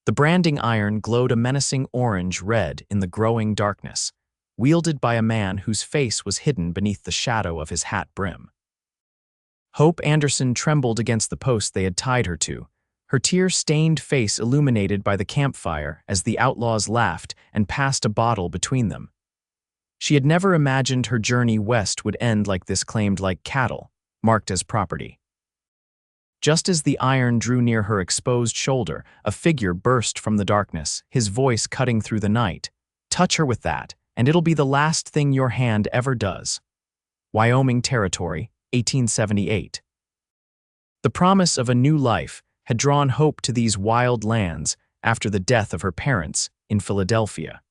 The branding iron glowed a menacing orange-red in the growing darkness, wielded by a man whose face was hidden beneath the shadow of his hat brim. Hope Anderson trembled against the post they had tied her to, her tear-stained face illuminated by the campfire as the outlaws laughed and passed a bottle between them. She had never imagined her journey west would end like this, claimed like cattle, marked as property. Just as the iron drew near her exposed shoulder, a figure burst from the darkness, his voice cutting through the night. "Touch her with that, and it'll be the last thing your hand ever does." Wyoming Territory, 1878. The promise of a new life had drawn Hope to these wild lands after the death of her parents in Philadelphia.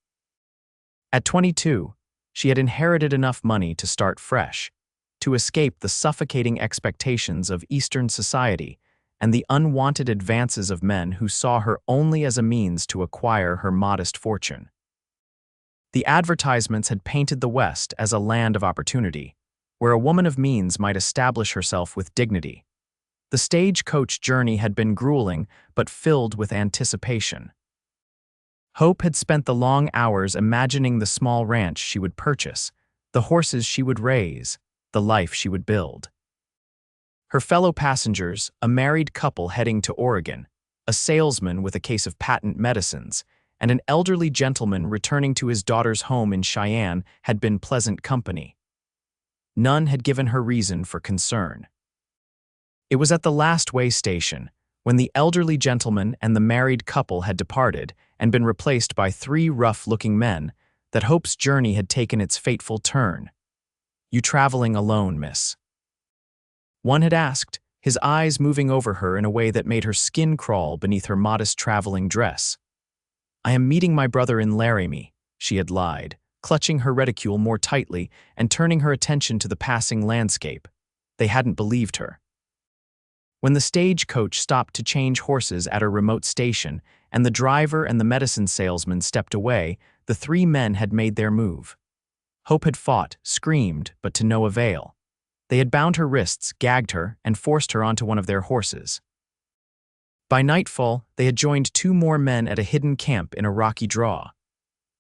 At 22, she had inherited enough money to start fresh, to escape the suffocating expectations of Eastern society and the unwanted advances of men who saw her only as a means to acquire her modest fortune. The advertisements had painted the West as a land of opportunity, where a woman of means might establish herself with dignity. The stagecoach journey had been grueling, but filled with anticipation. Hope had spent the long hours imagining the small ranch she would purchase, the horses she would raise, the life she would build. Her fellow passengers, a married couple heading to Oregon, a salesman with a case of patent medicines, and an elderly gentleman returning to his daughter's home in Cheyenne, had been pleasant company. None had given her reason for concern. It was at the last way station, when the elderly gentleman and the married couple had departed and been replaced by three rough-looking men, that Hope's journey had taken its fateful turn. "You traveling alone, miss?" one had asked, his eyes moving over her in a way that made her skin crawl beneath her modest traveling dress. "I am meeting my brother in Laramie," she had lied, clutching her reticule more tightly and turning her attention to the passing landscape. They hadn't believed her. When the stagecoach stopped to change horses at a remote station and the driver and the medicine salesman stepped away, the three men had made their move. Hope had fought, screamed, but to no avail. They had bound her wrists, gagged her, and forced her onto one of their horses. By nightfall, they had joined two more men at a hidden camp in a rocky draw.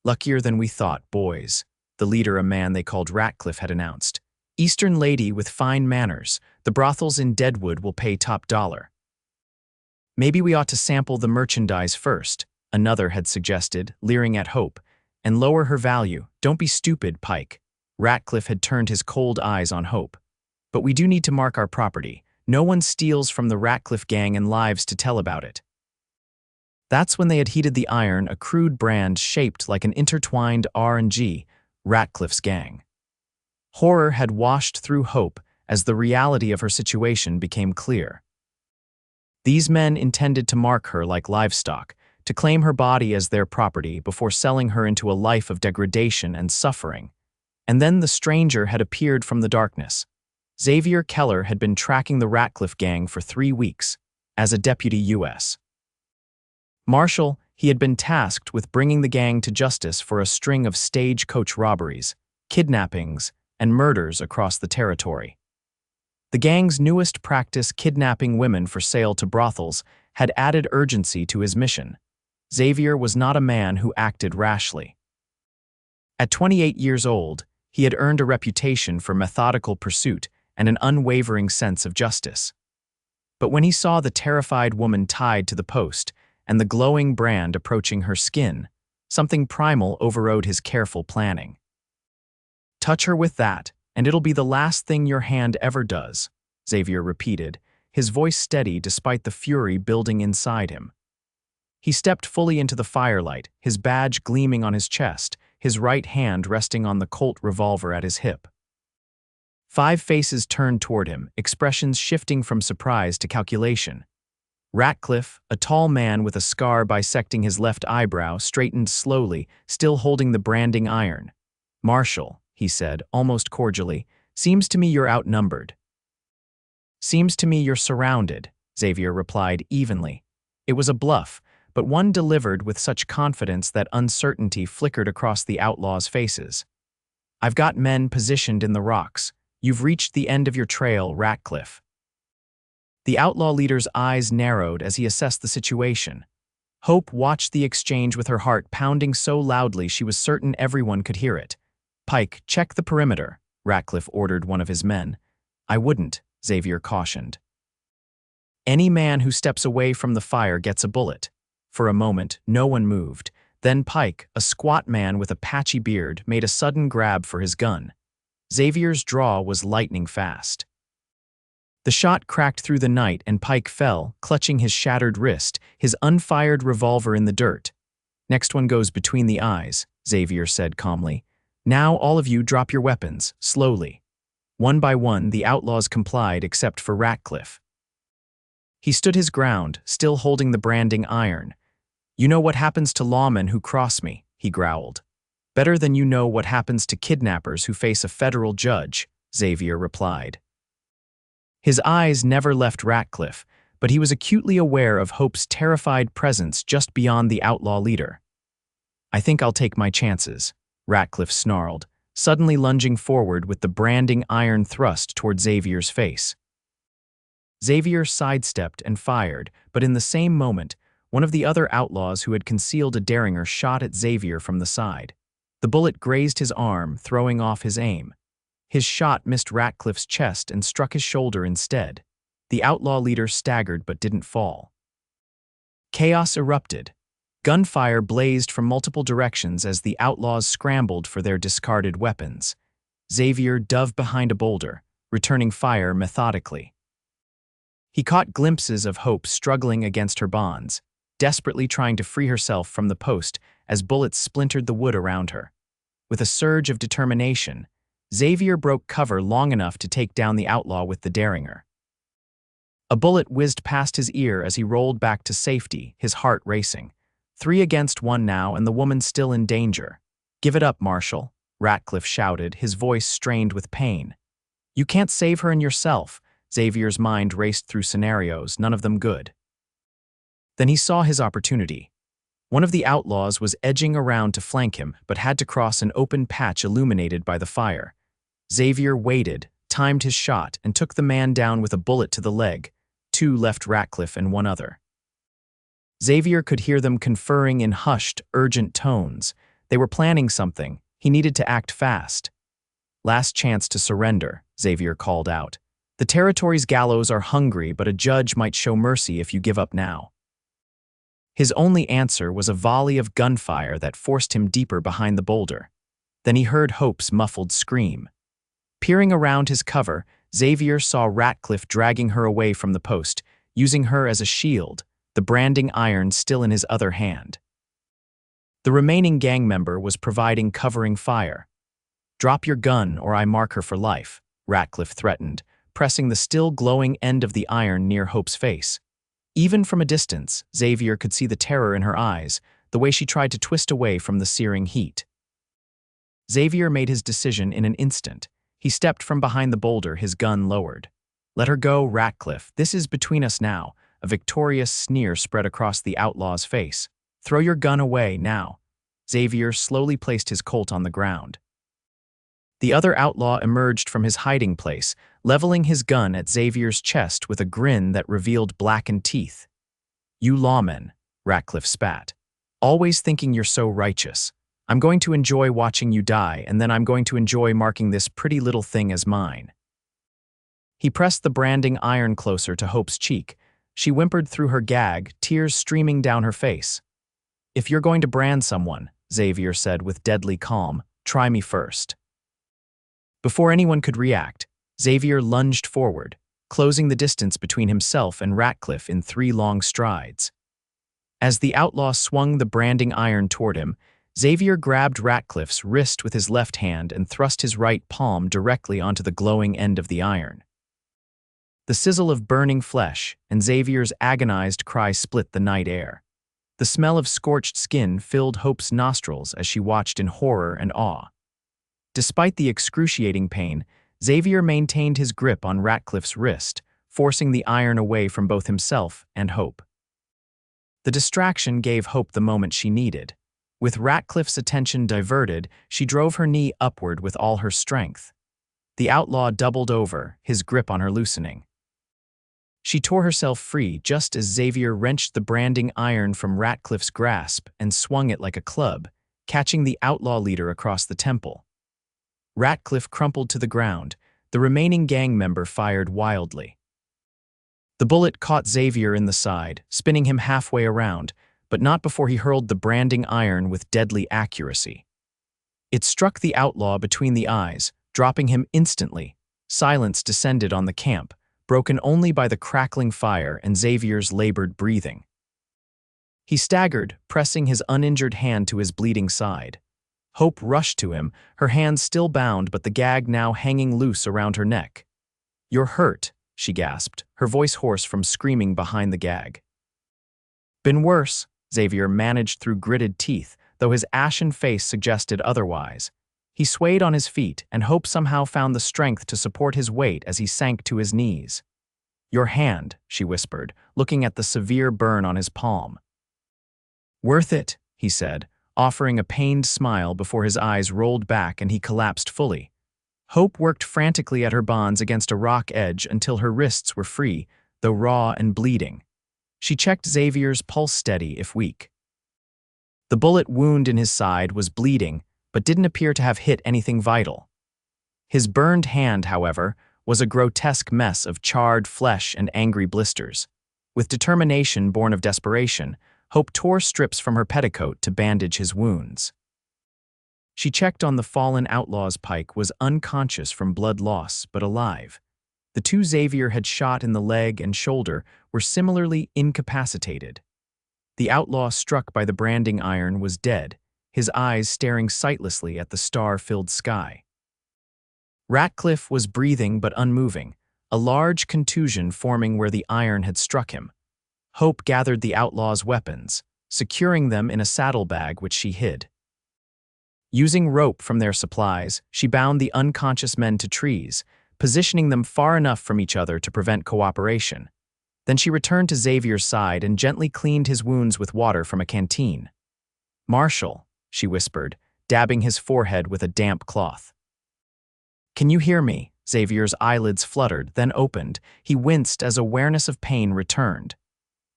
"Luckier than we thought, boys," the leader, a man they called Ratcliffe, had announced. "Eastern lady with fine manners. The brothels in Deadwood will pay top dollar." "Maybe we ought to sample the merchandise first," another had suggested, leering at Hope, "and lower her value. Don't be stupid, Pike." Ratcliffe had turned his cold eyes on Hope. "But we do need to mark our property. No one steals from the Ratcliffe gang and lives to tell about it." That's when they had heated the iron, a crude brand shaped like an intertwined R&G, Ratcliffe's gang. Horror had washed through Hope as the reality of her situation became clear. These men intended to mark her like livestock, to claim her body as their property before selling her into a life of degradation and suffering. And then the stranger had appeared from the darkness. Xavier Keller had been tracking the Ratcliffe gang for 3 weeks, as a Deputy U.S. Marshal, he had been tasked with bringing the gang to justice for a string of stagecoach robberies, kidnappings, and murders across the territory. The gang's newest practice, kidnapping women for sale to brothels, had added urgency to his mission. Xavier was not a man who acted rashly. At 28 years old, he had earned a reputation for methodical pursuit and an unwavering sense of justice. But when he saw the terrified woman tied to the post and the glowing brand approaching her skin, something primal overrode his careful planning. "Touch her with that, and it'll be the last thing your hand ever does," Xavier repeated, his voice steady despite the fury building inside him. He stepped fully into the firelight, his badge gleaming on his chest, his right hand resting on the Colt revolver at his hip. 5 faces turned toward him, expressions shifting from surprise to calculation. Ratcliffe, a tall man with a scar bisecting his left eyebrow, straightened slowly, still holding the branding iron. "Marshal," he said, almost cordially, "seems to me you're outnumbered." "Seems to me you're surrounded," Xavier replied evenly. It was a bluff, but one delivered with such confidence that uncertainty flickered across the outlaws' faces. "I've got men positioned in the rocks. You've reached the end of your trail, Ratcliffe." The outlaw leader's eyes narrowed as he assessed the situation. Hope watched the exchange with her heart pounding so loudly she was certain everyone could hear it. "Pike, check the perimeter," Ratcliffe ordered one of his men. "I wouldn't," Xavier cautioned. "Any man who steps away from the fire gets a bullet." For a moment, no one moved. Then Pike, a squat man with a patchy beard, made a sudden grab for his gun. Xavier's draw was lightning fast. The shot cracked through the night and Pike fell, clutching his shattered wrist, his unfired revolver in the dirt. "Next one goes between the eyes," Xavier said calmly. "Now all of you drop your weapons, slowly." One by one, the outlaws complied except for Ratcliffe. He stood his ground, still holding the branding iron. "You know what happens to lawmen who cross me," he growled. "Better than you know what happens to kidnappers who face a federal judge," Xavier replied. His eyes never left Ratcliffe, but he was acutely aware of Hope's terrified presence just beyond the outlaw leader. "I think I'll take my chances," Ratcliffe snarled, suddenly lunging forward with the branding iron thrust toward Xavier's face. Xavier sidestepped and fired, but in the same moment, one of the other outlaws who had concealed a derringer shot at Xavier from the side. The bullet grazed his arm, throwing off his aim. His shot missed Ratcliffe's chest and struck his shoulder instead. The outlaw leader staggered but didn't fall. Chaos erupted. Gunfire blazed from multiple directions as the outlaws scrambled for their discarded weapons. Xavier dove behind a boulder, returning fire methodically. He caught glimpses of Hope struggling against her bonds, desperately trying to free herself from the post as bullets splintered the wood around her. With a surge of determination, Xavier broke cover long enough to take down the outlaw with the derringer. A bullet whizzed past his ear as he rolled back to safety, his heart racing. 3 against 1 now, and the woman still in danger. "Give it up, Marshal," Ratcliffe shouted, his voice strained with pain. "You can't save her and yourself." Xavier's mind raced through scenarios, none of them good. Then he saw his opportunity. One of the outlaws was edging around to flank him, but had to cross an open patch illuminated by the fire. Xavier waited, timed his shot, and took the man down with a bullet to the leg. 2 left Ratcliffe and 1 other. Xavier could hear them conferring in hushed, urgent tones. They were planning something. He needed to act fast. "Last chance to surrender," Xavier called out. "The territory's gallows are hungry, but a judge might show mercy if you give up now." His only answer was a volley of gunfire that forced him deeper behind the boulder. Then he heard Hope's muffled scream. Peering around his cover, Xavier saw Ratcliffe dragging her away from the post, using her as a shield, the branding iron still in his other hand. The remaining gang member was providing covering fire. "Drop your gun or I mark her for life," Ratcliffe threatened, pressing the still glowing end of the iron near Hope's face. Even from a distance, Xavier could see the terror in her eyes, the way she tried to twist away from the searing heat. Xavier made his decision in an instant. He stepped from behind the boulder, his gun lowered. "Let her go, Ratcliffe. This is between us now." A victorious sneer spread across the outlaw's face. "Throw your gun away, now." Xavier slowly placed his Colt on the ground. The other outlaw emerged from his hiding place, leveling his gun at Xavier's chest with a grin that revealed blackened teeth. "You lawmen," Ratcliffe spat. "Always thinking you're so righteous. I'm going to enjoy watching you die, and then I'm going to enjoy marking this pretty little thing as mine." He pressed the branding iron closer to Hope's cheek. She whimpered through her gag, tears streaming down her face. "If you're going to brand someone," Xavier said with deadly calm, "try me first." Before anyone could react, Xavier lunged forward, closing the distance between himself and Ratcliffe in 3 long strides. As the outlaw swung the branding iron toward him, Xavier grabbed Ratcliffe's wrist with his left hand and thrust his right palm directly onto the glowing end of the iron. The sizzle of burning flesh and Xavier's agonized cry split the night air. The smell of scorched skin filled Hope's nostrils as she watched in horror and awe. Despite the excruciating pain, Xavier maintained his grip on Ratcliffe's wrist, forcing the iron away from both himself and Hope. The distraction gave Hope the moment she needed. With Ratcliffe's attention diverted, she drove her knee upward with all her strength. The outlaw doubled over, his grip on her loosening. She tore herself free just as Xavier wrenched the branding iron from Ratcliffe's grasp and swung it like a club, catching the outlaw leader across the temple. Ratcliffe crumpled to the ground. The remaining gang member fired wildly. The bullet caught Xavier in the side, spinning him halfway around, but not before he hurled the branding iron with deadly accuracy. It struck the outlaw between the eyes, dropping him instantly. Silence descended on the camp, broken only by the crackling fire and Xavier's labored breathing. He staggered, pressing his uninjured hand to his bleeding side. Hope rushed to him, her hands still bound but the gag now hanging loose around her neck. "You're hurt," she gasped, her voice hoarse from screaming behind the gag. "Been worse," Xavier managed through gritted teeth, though his ashen face suggested otherwise. He swayed on his feet, and Hope somehow found the strength to support his weight as he sank to his knees. "Your hand," she whispered, looking at the severe burn on his palm. "Worth it," he said, offering a pained smile before his eyes rolled back and he collapsed fully. Hope worked frantically at her bonds against a rock edge until her wrists were free, though raw and bleeding. She checked Xavier's pulse steady if weak. The bullet wound in his side was bleeding, but didn't appear to have hit anything vital. His burned hand, however, was a grotesque mess of charred flesh and angry blisters. With determination born of desperation, Hope tore strips from her petticoat to bandage his wounds. She checked on the fallen outlaw's pike was unconscious from blood loss, but alive. The two Xavier had shot in the leg and shoulder were similarly incapacitated. The outlaw struck by the branding iron was dead, his eyes staring sightlessly at the star-filled sky. Ratcliffe was breathing but unmoving, a large contusion forming where the iron had struck him. Hope gathered the outlaw's weapons, securing them in a saddlebag which she hid. Using rope from their supplies, she bound the unconscious men to trees, positioning them far enough from each other to prevent cooperation. Then she returned to Xavier's side and gently cleaned his wounds with water from a canteen. "Marshal," she whispered, dabbing his forehead with a damp cloth. "Can you hear me?" Xavier's eyelids fluttered, then opened. He winced as awareness of pain returned.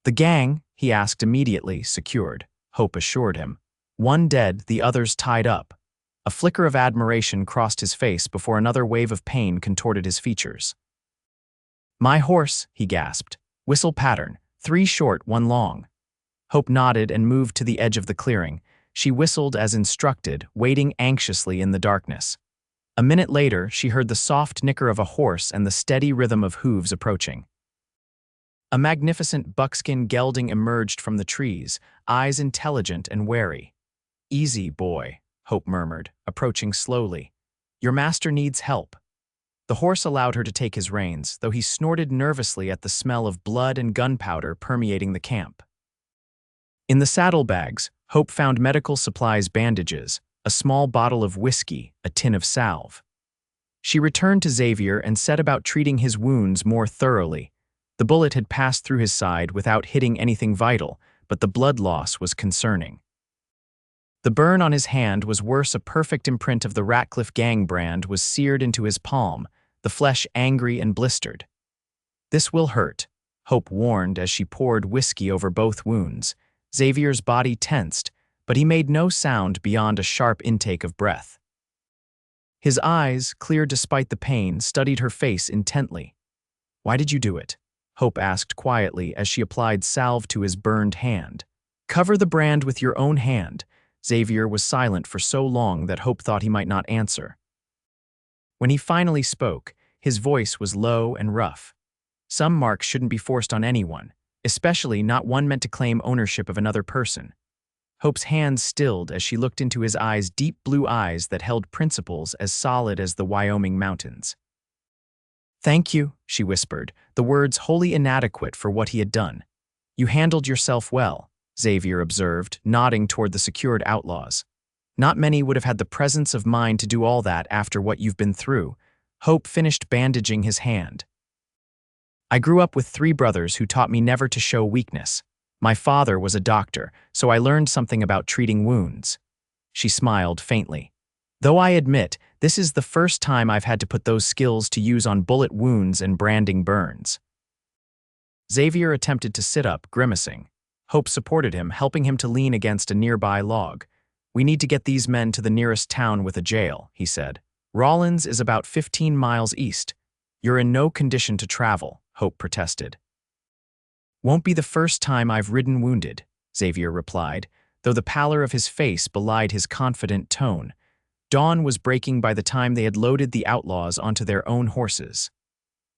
"The gang?" he asked immediately, secured. Hope assured him. "One dead, the others tied up." A flicker of admiration crossed his face before another wave of pain contorted his features. "My horse," he gasped. "Whistle pattern, 3 short, 1 long." Hope nodded and moved to the edge of the clearing. She whistled as instructed, waiting anxiously in the darkness. A minute later, she heard the soft nicker of a horse and the steady rhythm of hooves approaching. A magnificent buckskin gelding emerged from the trees, eyes intelligent and wary. "Easy, boy," Hope murmured, approaching slowly. "Your master needs help." The horse allowed her to take his reins, though he snorted nervously at the smell of blood and gunpowder permeating the camp. In the saddlebags, Hope found medical supplies, bandages, a small bottle of whiskey, a tin of salve. She returned to Xavier and set about treating his wounds more thoroughly. The bullet had passed through his side without hitting anything vital, but the blood loss was concerning. The burn on his hand was worse. A perfect imprint of the Ratcliffe gang brand was seared into his palm, the flesh angry and blistered. "This will hurt," Hope warned as she poured whiskey over both wounds. Xavier's body tensed, but he made no sound beyond a sharp intake of breath. His eyes, clear despite the pain, studied her face intently. "Why did you do it?" Hope asked quietly as she applied salve to his burned hand. "Cover the brand with your own hand." Xavier was silent for so long that Hope thought he might not answer. When he finally spoke, his voice was low and rough. "Some marks shouldn't be forced on anyone, especially not one meant to claim ownership of another person." Hope's hands stilled as she looked into his eyes, deep blue eyes that held principles as solid as the Wyoming mountains. "Thank you," she whispered, the words wholly inadequate for what he had done. "You handled yourself well," Xavier observed, nodding toward the secured outlaws. "Not many would have had the presence of mind to do all that after what you've been through." Hope finished bandaging his hand. "I grew up with 3 brothers who taught me never to show weakness. My father was a doctor, so I learned something about treating wounds." She smiled faintly. "Though I admit, this is the first time I've had to put those skills to use on bullet wounds and branding burns." Xavier attempted to sit up, grimacing. Hope supported him, helping him to lean against a nearby log. "We need to get these men to the nearest town with a jail," he said. "Rawlins is about 15 miles east. You're in no condition to travel," Hope protested. "Won't be the first time I've ridden wounded," Xavier replied, though the pallor of his face belied his confident tone. Dawn was breaking by the time they had loaded the outlaws onto their own horses.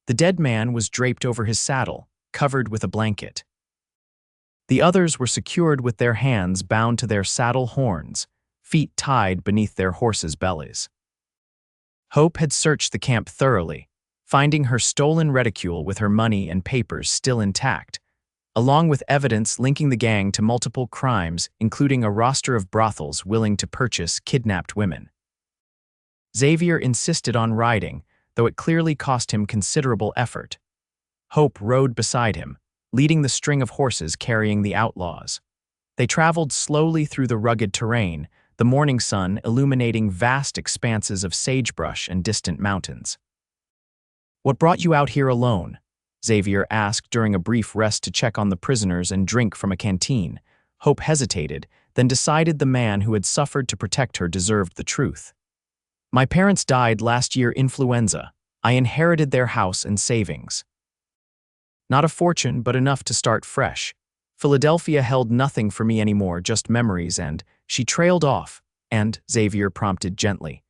The dead man was draped over his saddle, covered with a blanket. The others were secured with their hands bound to their saddle horns, feet tied beneath their horses' bellies. Hope had searched the camp thoroughly, finding her stolen reticule with her money and papers still intact, along with evidence linking the gang to multiple crimes, including a roster of brothels willing to purchase kidnapped women. Xavier insisted on riding, though it clearly cost him considerable effort. Hope rode beside him, leading the string of horses carrying the outlaws. They traveled slowly through the rugged terrain, the morning sun illuminating vast expanses of sagebrush and distant mountains. "What brought you out here alone?" Xavier asked during a brief rest to check on the prisoners and drink from a canteen. Hope hesitated, then decided the man who had suffered to protect her deserved the truth. "My parents died last year influenza. I inherited their house and savings. Not a fortune, but enough to start fresh. Philadelphia held nothing for me anymore, just memories, and..." She trailed off, and Xavier prompted gently.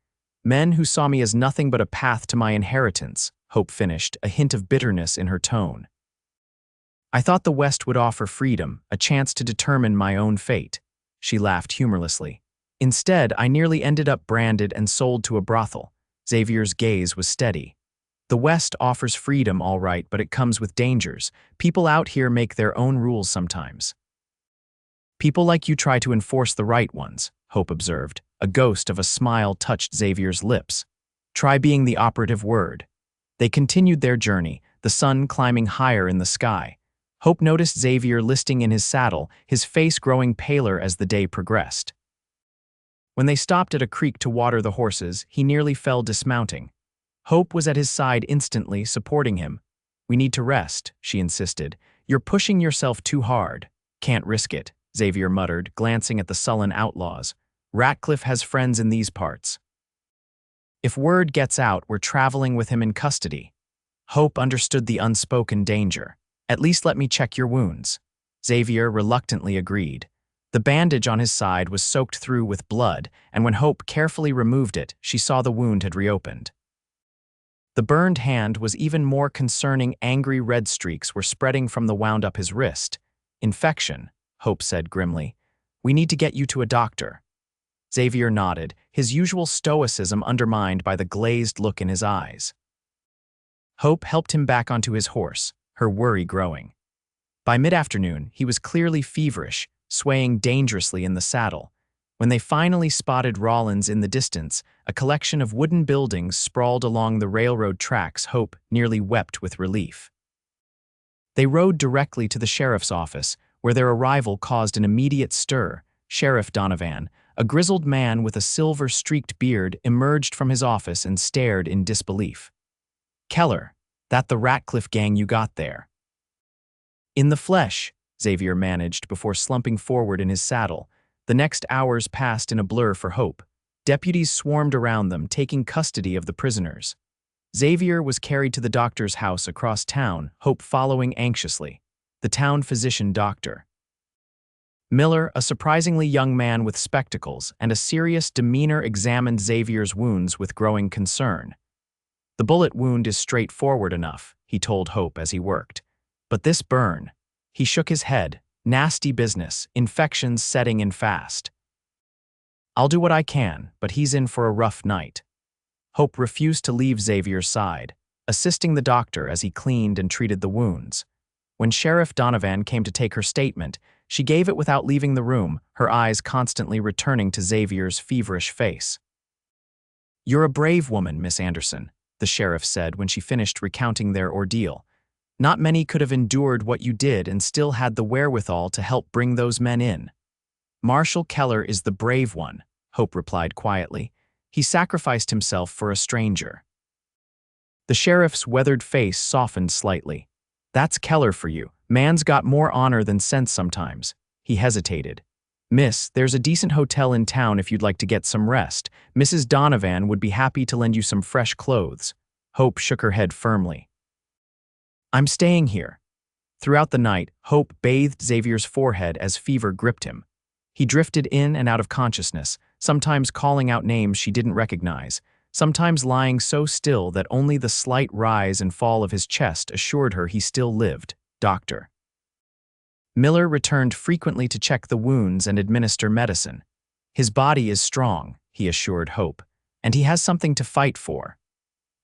"Men who saw me as nothing but a path to my inheritance," Hope finished, a hint of bitterness in her tone. "I thought the West would offer freedom, a chance to determine my own fate." She laughed humorlessly. "Instead, I nearly ended up branded and sold to a brothel." Xavier's gaze was steady. "The West offers freedom, all right, but it comes with dangers. People out here make their own rules sometimes." "People like you try to enforce the right ones," Hope observed. A ghost of a smile touched Xavier's lips. "Try being the operative word." They continued their journey, the sun climbing higher in the sky. Hope noticed Xavier listing in his saddle, his face growing paler as the day progressed. When they stopped at a creek to water the horses, he nearly fell dismounting. Hope was at his side instantly, supporting him. "We need to rest," she insisted. "You're pushing yourself too hard." "Can't risk it," Xavier muttered, glancing at the sullen outlaws. "Ratcliffe has friends in these parts. If word gets out, we're traveling with him in custody." Hope understood the unspoken danger. "At least let me check your wounds." Xavier reluctantly agreed. The bandage on his side was soaked through with blood, and when Hope carefully removed it, she saw the wound had reopened. The burned hand was even more concerning. Angry red streaks were spreading from the wound up his wrist. "Infection," Hope said grimly. "We need to get you to a doctor." Xavier nodded, his usual stoicism undermined by the glazed look in his eyes. Hope helped him back onto his horse, her worry growing. By mid-afternoon, he was clearly feverish, swaying dangerously in the saddle. When they finally spotted Rawlins in the distance, a collection of wooden buildings sprawled along the railroad tracks, Hope nearly wept with relief. They rode directly to the sheriff's office, where their arrival caused an immediate stir. Sheriff Donovan, a grizzled man with a silver-streaked beard, emerged from his office and stared in disbelief. "Keller, that the Ratcliffe gang you got there?" "In the flesh," Xavier managed before slumping forward in his saddle. The next hours passed in a blur for Hope. Deputies swarmed around them, taking custody of the prisoners. Xavier was carried to the doctor's house across town, Hope following anxiously. The town physician doctor. Miller, a surprisingly young man with spectacles and a serious demeanor, examined Xavier's wounds with growing concern. "The bullet wound is straightforward enough," he told Hope as he worked. "But this burn..." He shook his head. "Nasty business, infections setting in fast." "I'll do what I can, but he's in for a rough night." Hope refused to leave Xavier's side, assisting the doctor as he cleaned and treated the wounds. When Sheriff Donovan came to take her statement, she gave it without leaving the room, her eyes constantly returning to Xavier's feverish face. "You're a brave woman, Miss Anderson," the sheriff said when she finished recounting their ordeal. "Not many could have endured what you did and still had the wherewithal to help bring those men in." "Marshal Keller is the brave one," Hope replied quietly. "He sacrificed himself for a stranger." The sheriff's weathered face softened slightly. "That's Keller for you, Man's got more honor than sense sometimes. He hesitated. Miss, there's a decent hotel in town if you'd like to get some rest. Mrs. Donovan would be happy to lend you some fresh clothes. Hope shook her head firmly. I'm staying here. Throughout the night, Hope bathed Xavier's forehead as fever gripped him. He drifted in and out of consciousness, sometimes calling out names she didn't recognize, sometimes lying so still that only the slight rise and fall of his chest assured her he still lived. Doctor Miller returned frequently to check the wounds and administer medicine. His body is strong, he assured Hope, and he has something to fight for.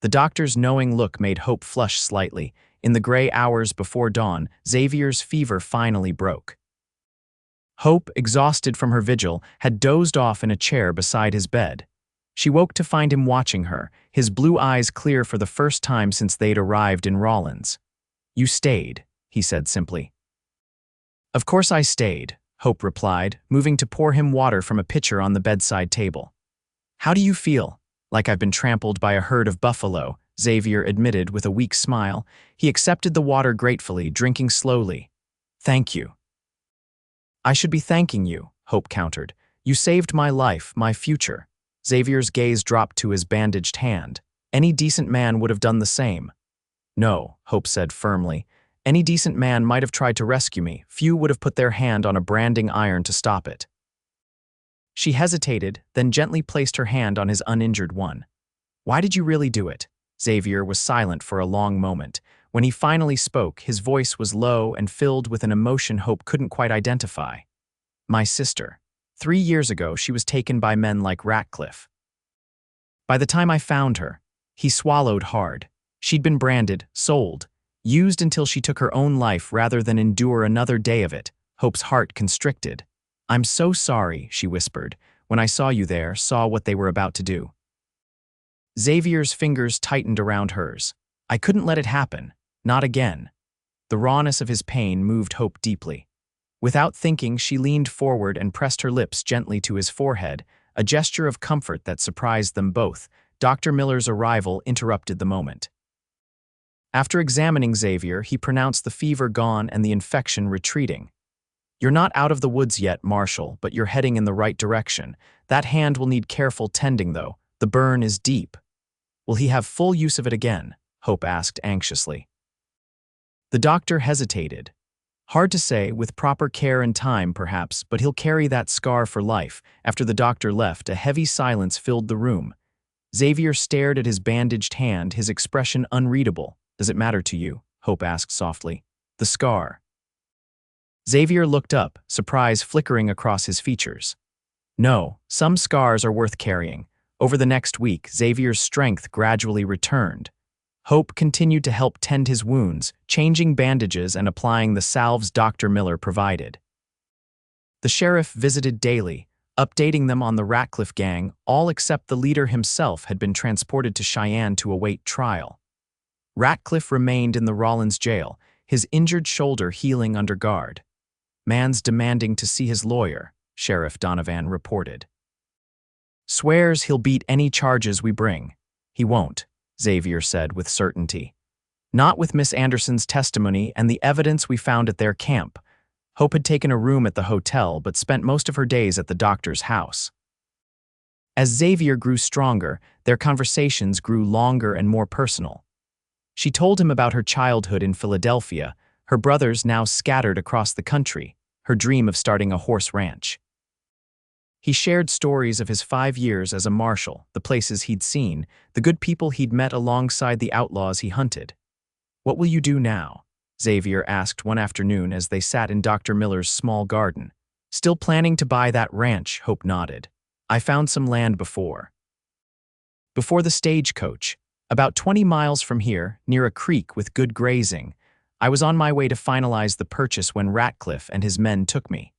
The doctor's knowing look made Hope flush slightly. In the gray hours before dawn, Xavier's fever finally broke. Hope, exhausted from her vigil, had dozed off in a chair beside his bed. She woke to find him watching her, his blue eyes clear for the first time since they'd arrived in Rawlins. You stayed, he said simply. Of course I stayed, Hope replied, moving to pour him water from a pitcher on the bedside table. How do you feel? Like I've been trampled by a herd of buffalo, Xavier admitted with a weak smile. He accepted the water gratefully, drinking slowly. Thank you. I should be thanking you, Hope countered. You saved my life, my future. Xavier's gaze dropped to his bandaged hand. Any decent man would have done the same. No, Hope said firmly. Any decent man might have tried to rescue me. Few would have put their hand on a branding iron to stop it. She hesitated, then gently placed her hand on his uninjured one. Why did you really do it? Xavier was silent for a long moment. When he finally spoke, his voice was low and filled with an emotion Hope couldn't quite identify. My sister. 3 years ago, she was taken by men like Ratcliffe. By the time I found her, he swallowed hard. She'd been branded, sold, used until she took her own life rather than endure another day of it. Hope's heart constricted. I'm so sorry, she whispered, when I saw you there, saw what they were about to do. Xavier's fingers tightened around hers. I couldn't let it happen. Not again. The rawness of his pain moved Hope deeply. Without thinking, she leaned forward and pressed her lips gently to his forehead, a gesture of comfort that surprised them both. Dr. Miller's arrival interrupted the moment. After examining Xavier, he pronounced the fever gone and the infection retreating. You're not out of the woods yet, Marshal, but you're heading in the right direction. That hand will need careful tending, though. The burn is deep. Will he have full use of it again? Hope asked anxiously. The doctor hesitated. Hard to say, with proper care and time, perhaps, but he'll carry that scar for life. After the doctor left, a heavy silence filled the room. Xavier stared at his bandaged hand, his expression unreadable. Does it matter to you? Hope asked softly. The scar. Xavier looked up, surprise flickering across his features. No, some scars are worth carrying. Over the next week, Xavier's strength gradually returned. Hope continued to help tend his wounds, changing bandages and applying the salves Dr. Miller provided. The sheriff visited daily, updating them on the Ratcliffe gang. All except the leader himself had been transported to Cheyenne to await trial. Ratcliffe remained in the Rawlins jail, his injured shoulder healing under guard. Man's demanding to see his lawyer, Sheriff Donovan reported. Swears he'll beat any charges we bring. He won't, Xavier said with certainty. Not with Miss Anderson's testimony and the evidence we found at their camp. Hope had taken a room at the hotel but spent most of her days at the doctor's house. As Xavier grew stronger, their conversations grew longer and more personal. She told him about her childhood in Philadelphia, her brothers now scattered across the country, her dream of starting a horse ranch. He shared stories of his 5 years as a marshal, the places he'd seen, the good people he'd met alongside the outlaws he hunted. What will you do now? Xavier asked one afternoon as they sat in Dr. Miller's small garden. Still planning to buy that ranch, Hope nodded. I found some land before the stagecoach. About 20 miles from here, near a creek with good grazing. I was on my way to finalize the purchase when Ratcliffe and his men took me.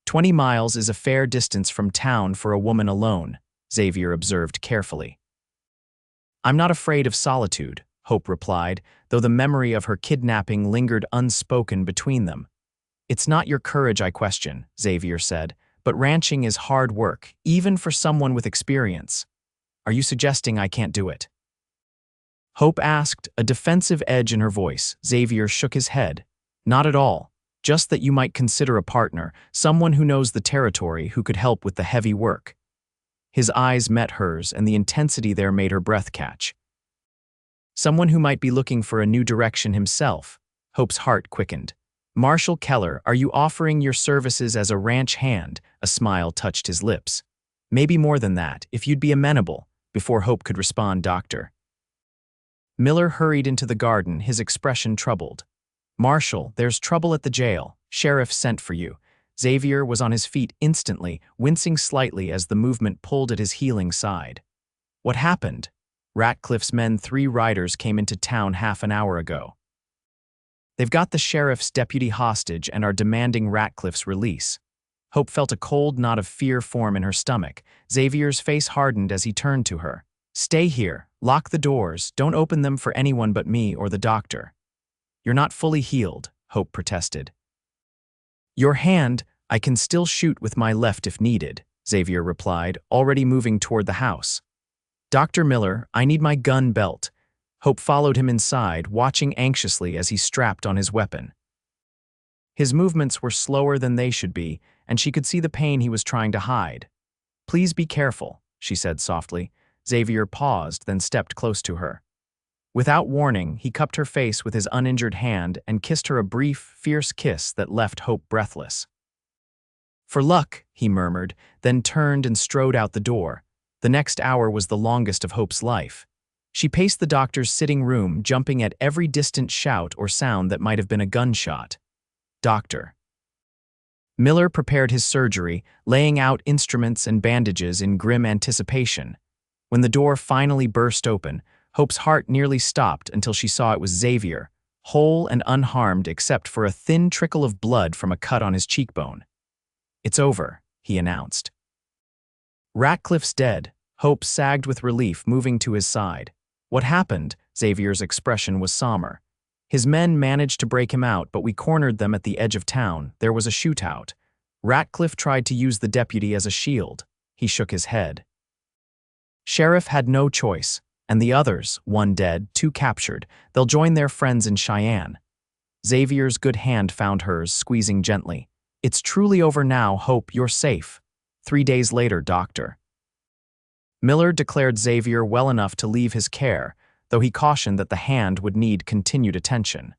20 miles is a fair distance from town for a woman alone, Xavier observed carefully. I'm not afraid of solitude, Hope replied, though the memory of her kidnapping lingered unspoken between them. It's not your courage I question, Xavier said, but ranching is hard work, even for someone with experience. Are you suggesting I can't do it? Hope asked, a defensive edge in her voice. Xavier shook his head. Not at all. Just that you might consider a partner, someone who knows the territory who could help with the heavy work. His eyes met hers, and the intensity there made her breath catch. Someone who might be looking for a new direction himself. Hope's heart quickened. Marshal Keller, are you offering your services as a ranch hand? A smile touched his lips. Maybe more than that, if you'd be amenable. Before Hope could respond, Doctor. Miller hurried into the garden, his expression troubled. Marshal, there's trouble at the jail. Sheriff sent for you. Xavier was on his feet instantly, wincing slightly as the movement pulled at his healing side. What happened? Ratcliffe's men, 3 riders, came into town half an hour ago. They've got the sheriff's deputy hostage and are demanding Ratcliffe's release. Hope felt a cold knot of fear form in her stomach. Xavier's face hardened as he turned to her. Stay here. Lock the doors. Don't open them for anyone but me or the doctor. You're not fully healed, Hope protested. Your hand, I can still shoot with my left if needed, Xavier replied, already moving toward the house. Dr. Miller, I need my gun belt. Hope followed him inside, watching anxiously as he strapped on his weapon. His movements were slower than they should be, and she could see the pain he was trying to hide. Please be careful, she said softly. Xavier paused, then stepped close to her. Without warning, he cupped her face with his uninjured hand and kissed her a brief, fierce kiss that left Hope breathless. For luck, he murmured, then turned and strode out the door. The next hour was the longest of Hope's life. She paced the doctor's sitting room, jumping at every distant shout or sound that might have been a gunshot. Doctor. Miller prepared his surgery, laying out instruments and bandages in grim anticipation. When the door finally burst open, Hope's heart nearly stopped until she saw it was Xavier, whole and unharmed except for a thin trickle of blood from a cut on his cheekbone. It's over, he announced. Ratcliffe's dead. Hope sagged with relief, moving to his side. What happened? Xavier's expression was somber. His men managed to break him out, but we cornered them at the edge of town. There was a shootout. Ratcliffe tried to use the deputy as a shield. He shook his head. Sheriff had no choice, and the others, 1 dead, 2 captured. They'll join their friends in Cheyenne. Xavier's good hand found hers, squeezing gently. It's truly over now, Hope, you're safe. 3 days later, Doctor. Miller declared Xavier well enough to leave his care, though he cautioned that the hand would need continued attention.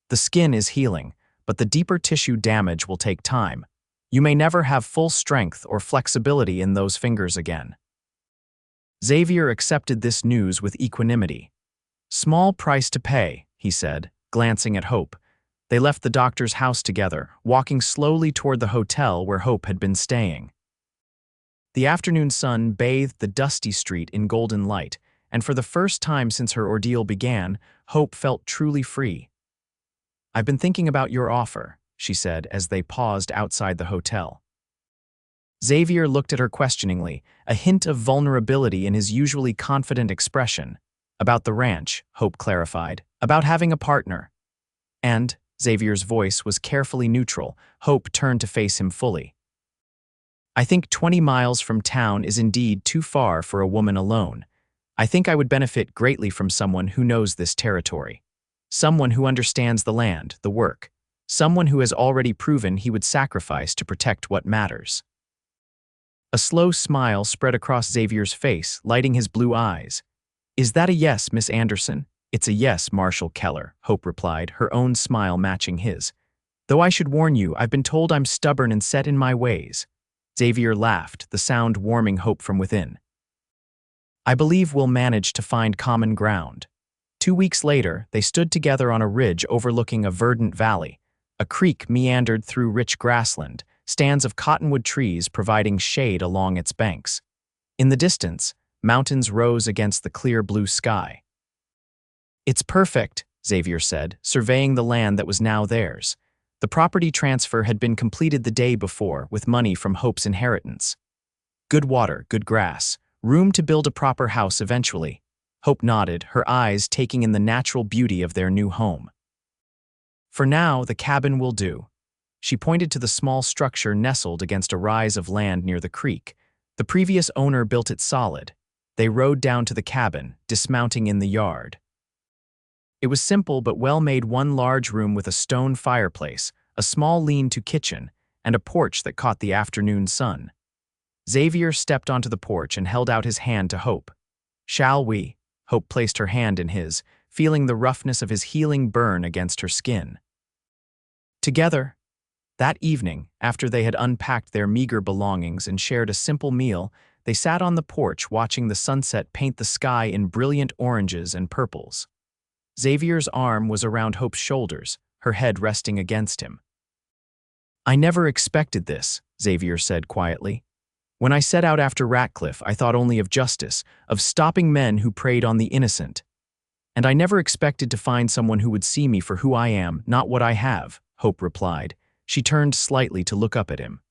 The skin is healing, but the deeper tissue damage will take time. You may never have full strength or flexibility in those fingers again. Xavier accepted this news with equanimity. Small price to pay, he said, glancing at Hope. They left the doctor's house together, walking slowly toward the hotel where Hope had been staying. The afternoon sun bathed the dusty street in golden light, and for the first time since her ordeal began, Hope felt truly free. I've been thinking about your offer, she said as they paused outside the hotel. Xavier looked at her questioningly, a hint of vulnerability in his usually confident expression. About the ranch, Hope clarified. About having a partner. And, Xavier's voice was carefully neutral. Hope turned to face him fully. I think 20 miles from town is indeed too far for a woman alone. I think I would benefit greatly from someone who knows this territory. Someone who understands the land, the work. Someone who has already proven he would sacrifice to protect what matters. A slow smile spread across Xavier's face, lighting his blue eyes. Is that a yes, Miss Anderson? It's a yes, Marshal Keller, Hope replied, her own smile matching his. Though I should warn you, I've been told I'm stubborn and set in my ways. Xavier laughed, the sound warming Hope from within. I believe we'll manage to find common ground. 2 weeks later, they stood together on a ridge overlooking a verdant valley. A creek meandered through rich grassland, stands of cottonwood trees providing shade along its banks. In the distance, mountains rose against the clear blue sky. It's perfect, Xavier said, surveying the land that was now theirs. The property transfer had been completed the day before with money from Hope's inheritance. Good water, good grass, room to build a proper house eventually. Hope nodded, her eyes taking in the natural beauty of their new home. For now, the cabin will do. She pointed to the small structure nestled against a rise of land near the creek. The previous owner built it solid. They rode down to the cabin, dismounting in the yard. It was simple but well-made, one large room with a stone fireplace, a small lean-to kitchen, and a porch that caught the afternoon sun. Xavier stepped onto the porch and held out his hand to Hope. "Shall we?" Hope placed her hand in his, feeling the roughness of his healing burn against her skin. Together, that evening, after they had unpacked their meager belongings and shared a simple meal, they sat on the porch watching the sunset paint the sky in brilliant oranges and purples. Xavier's arm was around Hope's shoulders, her head resting against him. "I never expected this," Xavier said quietly. "When I set out after Ratcliffe, I thought only of justice, of stopping men who preyed on the innocent. And I never expected to find someone who would see me for who I am, not what I have," Hope replied. She turned slightly to look up at him.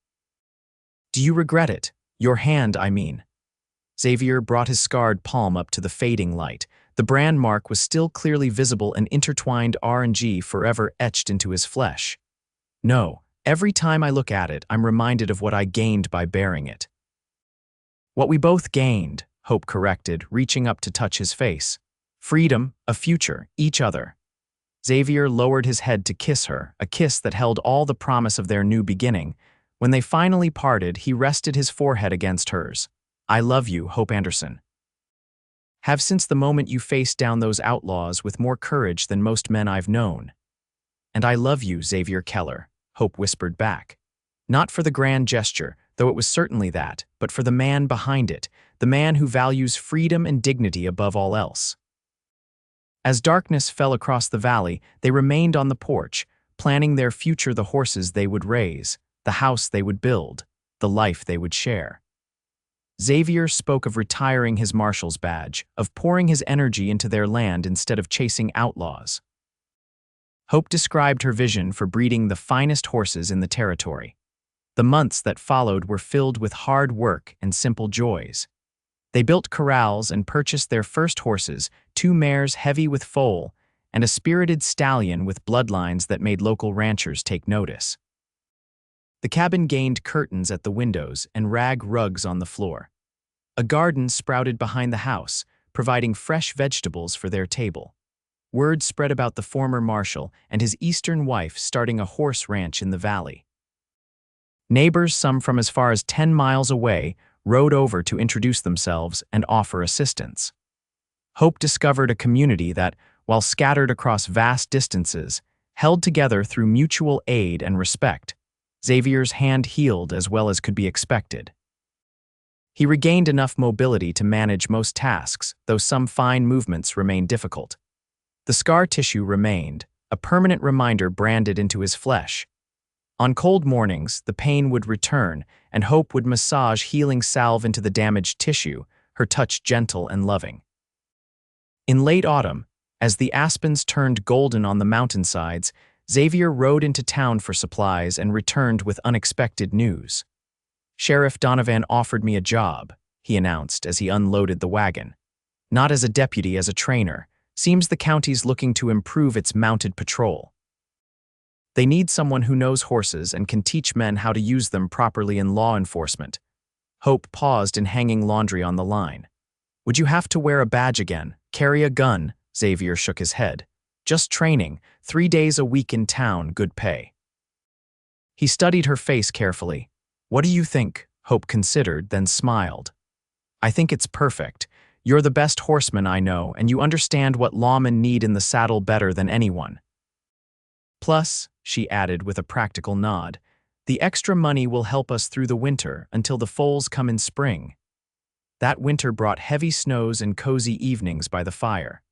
"Do you regret it? Your hand, I mean." Xavier brought his scarred palm up to the fading light. The brand mark was still clearly visible, an intertwined R&G forever etched into his flesh. "No, every time I look at it, I'm reminded of what I gained by bearing it." "What we both gained," Hope corrected, reaching up to touch his face. "Freedom, a future, each other." Xavier lowered his head to kiss her, a kiss that held all the promise of their new beginning. When they finally parted, he rested his forehead against hers. "I love you, Hope Anderson. Have since the moment you faced down those outlaws with more courage than most men I've known." "And I love you, Xavier Keller," Hope whispered back. Not for the grand gesture, though it was certainly that, but for the man behind it, the man who values freedom and dignity above all else. As darkness fell across the valley, they remained on the porch, planning their future, the horses they would raise, the house they would build, the life they would share. Xavier spoke of retiring his marshal's badge, of pouring his energy into their land instead of chasing outlaws. Hope described her vision for breeding the finest horses in the territory. The months that followed were filled with hard work and simple joys. They built corrals and purchased their first horses, 2 mares heavy with foal, and a spirited stallion with bloodlines that made local ranchers take notice. The cabin gained curtains at the windows and rag rugs on the floor. A garden sprouted behind the house, providing fresh vegetables for their table. Word spread about the former marshal and his eastern wife starting a horse ranch in the valley. Neighbors, some from as far as 10 miles away, rode over to introduce themselves and offer assistance. Hope discovered a community that, while scattered across vast distances, held together through mutual aid and respect. Xavier's hand healed as well as could be expected. He regained enough mobility to manage most tasks, though some fine movements remained difficult. The scar tissue remained, a permanent reminder branded into his flesh. On cold mornings, the pain would return, and Hope would massage healing salve into the damaged tissue, her touch gentle and loving. In late autumn, as the aspens turned golden on the mountainsides, Xavier rode into town for supplies and returned with unexpected news. "Sheriff Donovan offered me a job," he announced as he unloaded the wagon. "Not as a deputy, as a trainer. Seems the county's looking to improve its mounted patrol. They need someone who knows horses and can teach men how to use them properly in law enforcement." Hope paused in hanging laundry on the line. "Would you have to wear a badge again? Carry a gun?" Xavier shook his head. "Just training, 3 days a week in town, good pay." He studied her face carefully. "What do you think?" Hope considered, then smiled. "I think it's perfect. You're the best horseman I know, and you understand what lawmen need in the saddle better than anyone. Plus," she added with a practical nod, "the extra money will help us through the winter until the foals come in spring." That winter brought heavy snows and cozy evenings by the fire.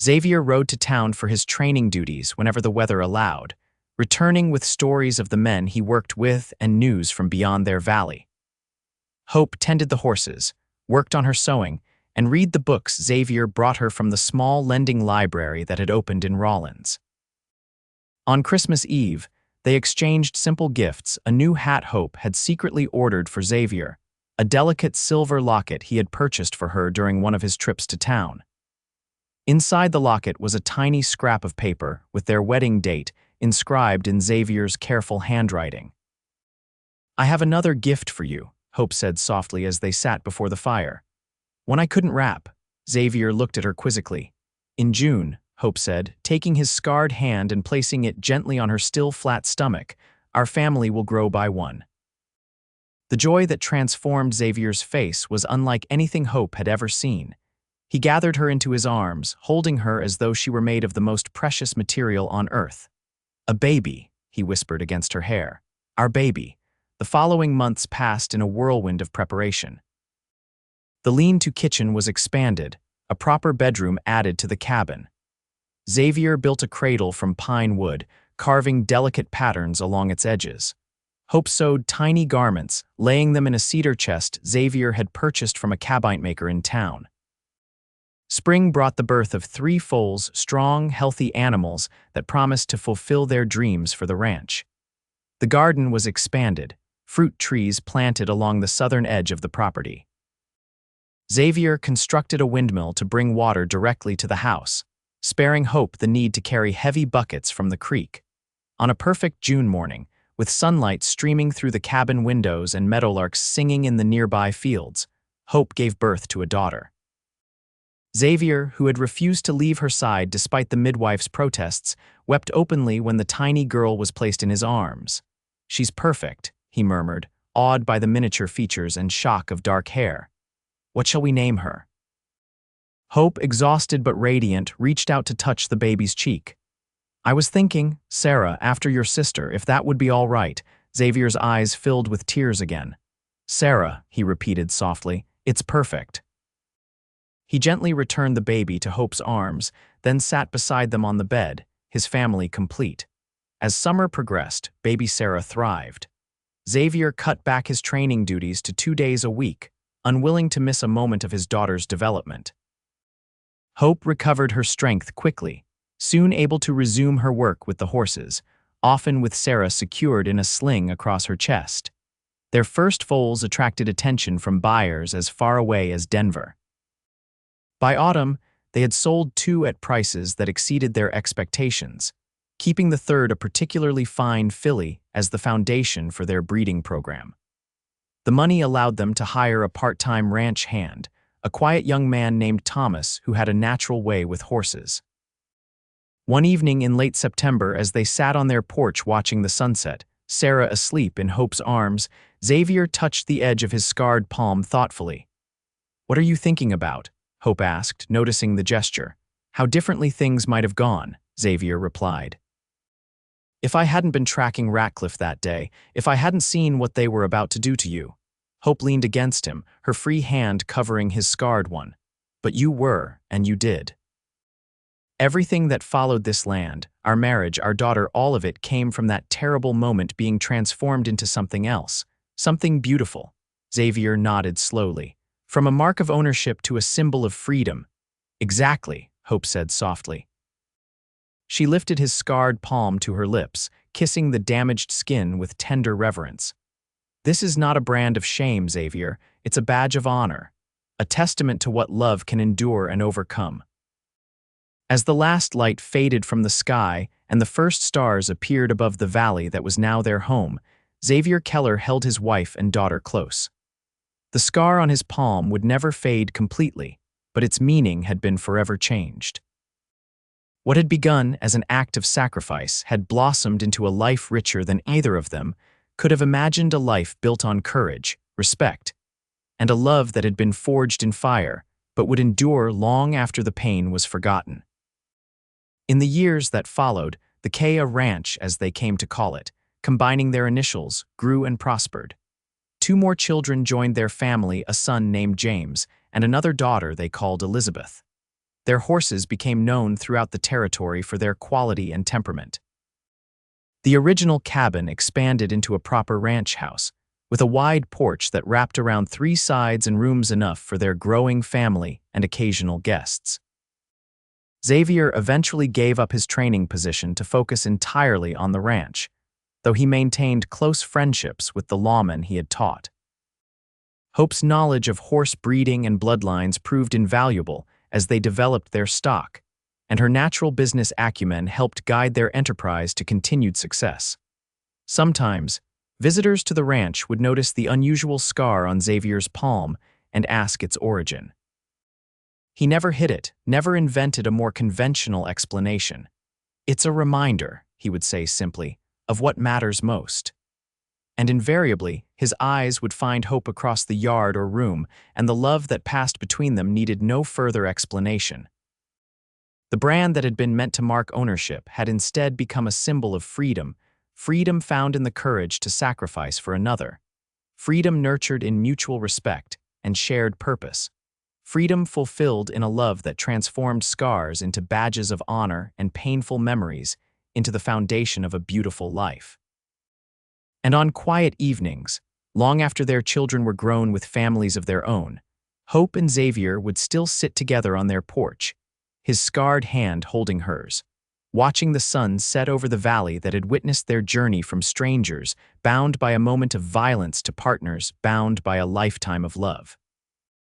Xavier rode to town for his training duties whenever the weather allowed, returning with stories of the men he worked with and news from beyond their valley. Hope tended the horses, worked on her sewing, and read the books Xavier brought her from the small lending library that had opened in Rawlins. On Christmas Eve, they exchanged simple gifts. A new hat Hope had secretly ordered for Xavier, a delicate silver locket he had purchased for her during one of his trips to town. Inside the locket was a tiny scrap of paper with their wedding date inscribed in Xavier's careful handwriting. "I have another gift for you," Hope said softly as they sat before the fire. "One I couldn't wrap." Xavier looked at her quizzically. "In June, Hope said, taking his scarred hand and placing it gently on her still flat stomach. Our family will grow by one. The joy that transformed Xavier's face was unlike anything Hope had ever seen. He gathered her into his arms, holding her as though she were made of the most precious material on earth. A baby, he whispered against her hair. Our baby. The following months passed in a whirlwind of preparation. The lean-to kitchen was expanded, a proper bedroom added to the cabin. Xavier built a cradle from pine wood, carving delicate patterns along its edges. Hope sewed tiny garments, laying them in a cedar chest Xavier had purchased from a cabinet maker in town. Spring brought the birth of 3 foals, strong, healthy animals that promised to fulfill their dreams for the ranch. The garden was expanded, fruit trees planted along the southern edge of the property. Xavier constructed a windmill to bring water directly to the house, sparing Hope the need to carry heavy buckets from the creek. On a perfect June morning, with sunlight streaming through the cabin windows and meadowlarks singing in the nearby fields, Hope gave birth to a daughter. Xavier, who had refused to leave her side despite the midwife's protests, wept openly when the tiny girl was placed in his arms. She's perfect, he murmured, awed by the miniature features and shock of dark hair. What shall we name her? Hope, exhausted but radiant, reached out to touch the baby's cheek. I was thinking, Sarah, after your sister, if that would be all right. Xavier's eyes filled with tears again. Sarah, he repeated softly, it's perfect. He gently returned the baby to Hope's arms, then sat beside them on the bed, his family complete. As summer progressed, baby Sarah thrived. Xavier cut back his training duties to 2 days a week, unwilling to miss a moment of his daughter's development. Hope recovered her strength quickly, soon able to resume her work with the horses, often with Sarah secured in a sling across her chest. Their first foals attracted attention from buyers as far away as Denver. By autumn, they had sold 2 at prices that exceeded their expectations, keeping the third, a particularly fine filly, as the foundation for their breeding program. The money allowed them to hire a part-time ranch hand, a quiet young man named Thomas who had a natural way with horses. One evening in late September, as they sat on their porch watching the sunset, Sarah asleep in Hope's arms, Xavier touched the edge of his scarred palm thoughtfully. "What are you thinking about?" Hope asked, noticing the gesture. "How differently things might have gone," Xavier replied. "If I hadn't been tracking Ratcliffe that day, if I hadn't seen what they were about to do to you." Hope leaned against him, her free hand covering his scarred one. "But you were, and you did. Everything that followed this land, our marriage, our daughter, all of it came from that terrible moment being transformed into something else, something beautiful." Xavier nodded slowly. "From a mark of ownership to a symbol of freedom." "Exactly," Hope said softly. She lifted his scarred palm to her lips, kissing the damaged skin with tender reverence. "This is not a brand of shame, Xavier. It's a badge of honor, a testament to what love can endure and overcome." As the last light faded from the sky and the first stars appeared above the valley that was now their home, Xavier Keller held his wife and daughter close. The scar on his palm would never fade completely, but its meaning had been forever changed. What had begun as an act of sacrifice had blossomed into a life richer than either of them could have imagined, a life built on courage, respect, and a love that had been forged in fire but would endure long after the pain was forgotten. In the years that followed, the Kea Ranch, as they came to call it, combining their initials, grew and prospered. 2 more children joined their family, a son named James and another daughter they called Elizabeth. Their horses became known throughout the territory for their quality and temperament. The original cabin expanded into a proper ranch house, with a wide porch that wrapped around 3 sides and rooms enough for their growing family and occasional guests. Xavier eventually gave up his training position to focus entirely on the ranch, though he maintained close friendships with the lawmen he had taught. Hope's knowledge of horse breeding and bloodlines proved invaluable as they developed their stock, and her natural business acumen helped guide their enterprise to continued success. Sometimes, visitors to the ranch would notice the unusual scar on Xavier's palm and ask its origin. He never hid it, never invented a more conventional explanation. "It's a reminder," he would say simply, "of what matters most." And invariably, his eyes would find Hope across the yard or room, and the love that passed between them needed no further explanation. The brand that had been meant to mark ownership had instead become a symbol of freedom, freedom found in the courage to sacrifice for another, freedom nurtured in mutual respect and shared purpose, freedom fulfilled in a love that transformed scars into badges of honor and painful memories into the foundation of a beautiful life. And on quiet evenings, long after their children were grown with families of their own, Hope and Xavier would still sit together on their porch, his scarred hand holding hers, watching the sun set over the valley that had witnessed their journey from strangers bound by a moment of violence to partners bound by a lifetime of love.